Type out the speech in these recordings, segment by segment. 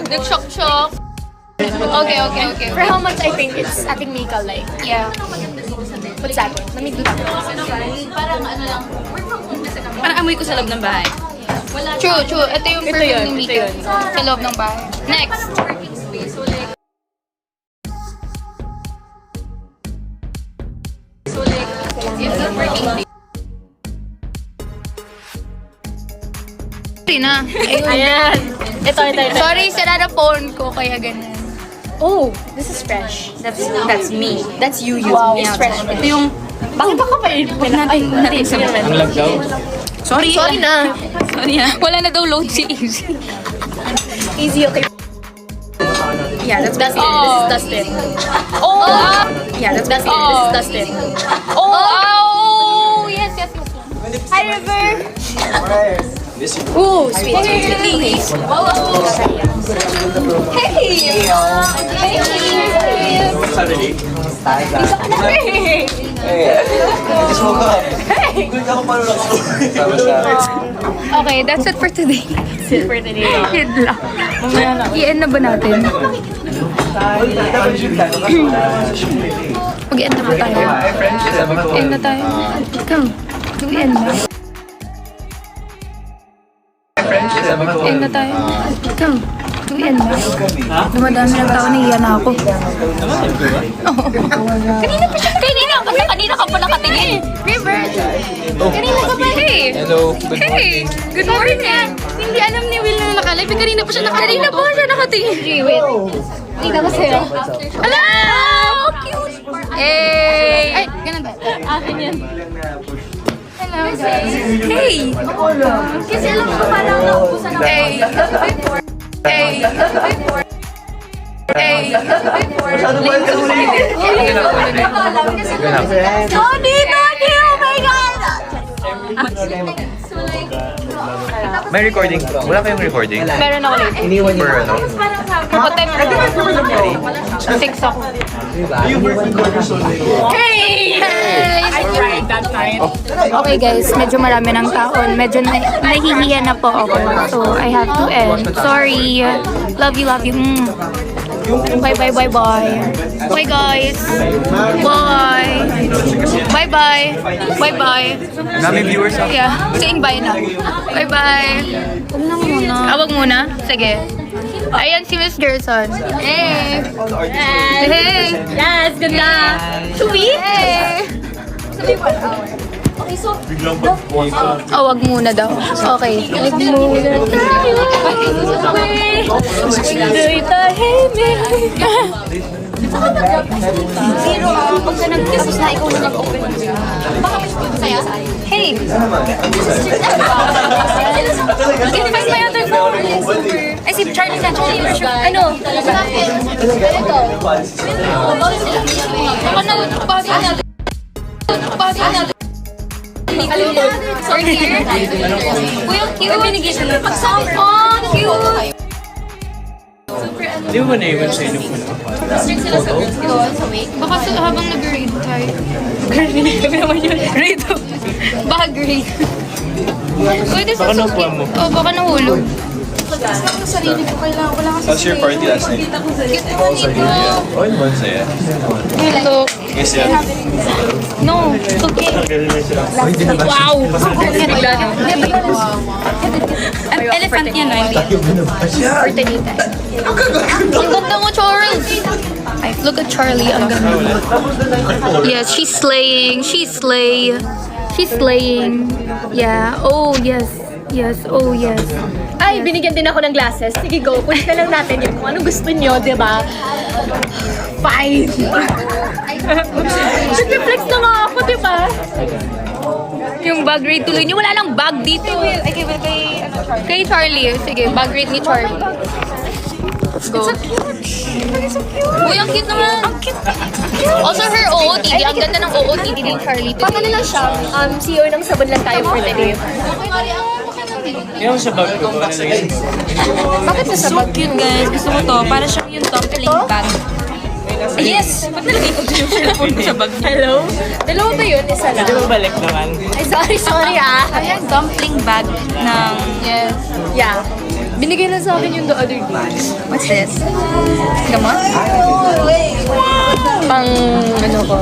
Nag-shock-shock. Okay. For how much I think it's ating Mika like? Yeah. What's that? Namig lang. Parang amoy ko sa loob ng bahay. True. Ito yung perfume ni Mika. Sa loob ng bahay. Next. Na. Ayan. Ito. Sorry, sira na phone ko, kaya ganun. Oh, this is fresh. That's me. That's you. Wow, it's fresh. Ito yung... Bakit ako pa yun? Ay, natin sa Ang lag daw. Sorry na. Sorry ah. Wala na daw load si Easy. Easy, okay. Yeah, that's Dustin. This is Dustin. Oh! Yeah, that's Dustin. This is Dustin. Oh! Yes. Hi, River. Ooh, sweet. Hey! Saturday. Hey! Just woke up. Hey! Good ako paano lang ako. Tama siya. Okay, that's it for today. For today. Yun lang. I-end na ba natin? Mag-end na ba tayo? End na tayo. Ikaw, mag-end na. End na tayo. Ikaw, mag-end na. Dumadami ng tao, nahiya na ako. Kanina ka pa nakatingin. River! Kanina ka pa Hello, good morning. Good morning! Hindi alam ni Will na nakalive. Kanina pa siya nakatingin. Wait. Tingnan ko sa'yo. Hello! Cute! Hey! Ay, ganun ba? Akin yan. Hello, guys. Hey! Kasi alam ko parang naubusan ako. Hey! Tony! Oh my God! May recording. Wala kayong recording? Meron ako late. For ano? What time na? 6 ako. Hey! Alright, that's fine. Okay guys, medyo marami ng taon. Medyo nahihiya na po ako. So, I have to end. Sorry. Love you. Bye. Bye guys. Bye. Dami viewers ako. Yeah, saying bye na. Bye. Huwag na muna. Wag muna? Sige. Ayan si Miss Gerson. Hey! Yes, ganda. Sweet! Hey! Oh, wag muna daw. Okay. Wag muna Zero, pag ka nag-discuss na ikaw na nag-open. Baka saya? Hey! Invite my other phone. Ay, si Charlie na. Ano? Ito. Baka nag-pasa natin. Kuya, cute! Pag-cellphone! Cute! Di ba na-iwan sa inyo po na? Baka habang nag-grade tayo. Grade? Baka grade. Pwede sa Baka nakuha mo. baka nahulog. How's your party last night? Cute naman ito. Oh, yun ba saya? Hello. Yes, yan. No, it's okay. Wow! Elephant yan, no? Ang ganda mo, Charles! Look at Charlie, ang ganda. Yes, she's slaying. She's slaying. Yeah. Oh, yes. Oh, yes. Ay, binigyan din ako ng glasses. Sige, go. Push na lang natin yung kung ano gusto nyo, di ba? Fine. Nag-reflex na nga ako, di ba? Yung bag rate tuloy niyo. Wala lang bag dito. I give it Kay Charlie. Sige, bag rate ni Charlie. Go. Uy, ang cute naman. Ang cute. Also, her OOTD. Ang ganda ng OOTD ni Charlie today. Paano lang siya? CEO ng sabon lang tayo for the day. Yung sa bag ko, ano nalagay? Bakit sa So cute, guys. Gusto ko to. Para siyang yung dumpling bag. Yes! Ba't nalagay ko din yung cellphone ko sa bag niya? Hello? Dalawa ba yun? Isa lang. Pwede mo balik naman. Ay, sorry ah. Ayan, dumpling bag ng... Yes. Yeah. Binigay lang sa akin yung the other day. What's this? Gamot? Pang, ano ko.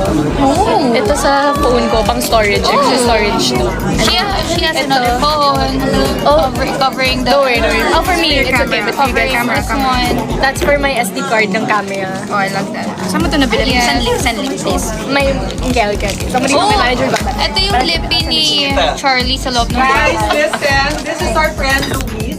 Ito sa phone ko, pang storage. Extra storage to. She has another phone. Covering the... Don't worry. Oh, for me, it's okay. But for you guys, Covering this one. that's for my SD card ng camera. Oh, I love that. Saan mo ito nabili? Yeah. Send link, please. May, okay. Somebody my manager ba? Ito yung lippy ni Charlie sa loob ng Guys, listen. This is our friend Luis.